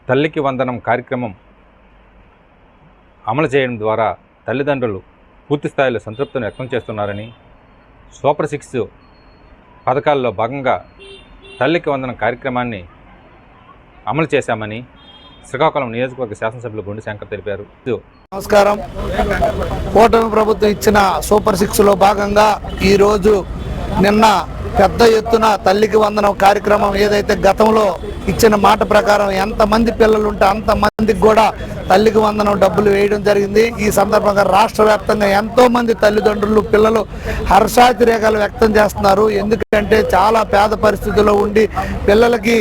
తల్లికి వందనం కార్యక్రమం అమలు చేయడం ద్వారా తల్లిదండ్రులు పూర్తి స్థాయిలో సంతృప్తిని వ్యక్తం చేస్తున్నారని, సూపర్ 6 పథకాల్లో భాగంగా తల్లికి వందనం కార్యక్రమాన్ని అమలు చేశామని శ్రీకాకుళం నియోజకవర్గ శాసనసభ్యులు గుండు శంకర్ తెలిపారు. నమస్కారం. కూటమి ప్రభుత్వం ఇచ్చిన సూపర్ 6లో భాగంగా ఈరోజు నిన్న పెద్ద ఎత్తున తల్లికి వందనం కార్యక్రమం ఏదైతే గతంలో ఇచ్చిన మాట ప్రకారం ఎంతమంది పిల్లలు ఉంటే అంతమందికి కూడా తల్లికి వందనం డబ్బులు వేయడం జరిగింది. ఈ సందర్భంగా రాష్ట్ర వ్యాప్తంగా ఎంతోమంది తల్లిదండ్రులు పిల్లలు హర్షాతిరేకాలు వ్యక్తం చేస్తున్నారు. ఎందుకంటే చాలా పేద పరిస్థితుల్లో ఉండి పిల్లలకి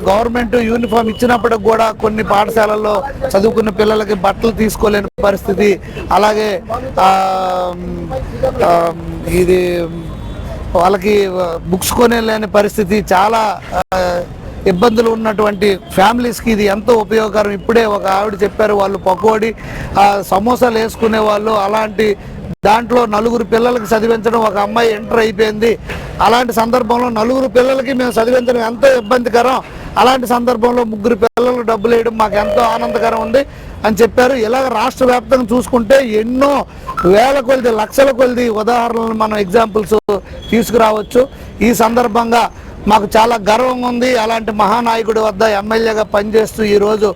గవర్నమెంట్ యూనిఫామ్ ఇచ్చినప్పటికి కూడా కొన్ని పాఠశాలల్లో చదువుకున్న పిల్లలకి బట్టలు తీసుకోలేని పరిస్థితి, అలాగే ఇది వాళ్ళకి బుక్స్ కొనేలేని పరిస్థితి, చాలా ఇబ్బందులు ఉన్నటువంటి ఫ్యామిలీస్కి ఇది ఎంతో ఉపయోగకరం. ఇప్పుడే ఒక ఆవిడ చెప్పారు, వాళ్ళు పకోడీ సమోసాలు వేసుకునే వాళ్ళు, అలాంటి దాంట్లో 4 పిల్లలకి చదివించడం, ఒక అమ్మాయి ఎంటర్ అయిపోయింది. అలాంటి సందర్భంలో 4 పిల్లలకి మేము చదివించడం ఎంతో ఇబ్బందికరం. అలాంటి సందర్భంలో 3 పిల్లలకు డబ్బులు వేయడం మాకు ఎంతో ఆనందకరం ఉంది అని చెప్పారు. ఇలాగ రాష్ట్ర వ్యాప్తంగా చూసుకుంటే ఎన్నో వేల కొలది లక్షల కొలది ఉదాహరణలు మనం ఎగ్జాంపుల్స్ తీసుకురావచ్చు. ఈ సందర్భంగా మాకు చాలా గర్వంగా ఉంది. అలాంటి మహానాయకుడి వద్ద ఎమ్మెల్యేగా పనిచేస్తూ ఈరోజు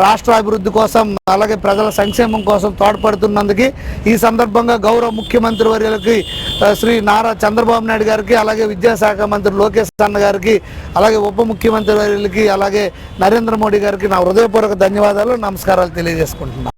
రాష్ట్ర అభివృద్ధి కోసం అలాగే ప్రజల సంక్షేమం కోసం తోడ్పడుతున్నందుకు ఈ సందర్భంగా గౌరవ ముఖ్యమంత్రి వర్యులకి శ్రీ నారా చంద్రబాబు నాయుడు గారికి, అలాగే విద్యాశాఖ మంత్రి లోకేష్ అన్న గారికి, అలాగే ఉప ముఖ్యమంత్రి వర్యులకి, అలాగే నరేంద్ర మోడీ గారికి నా హృదయపూర్వక ధన్యవాదాలు, నమస్కారాలు తెలియజేసుకుంటున్నాను.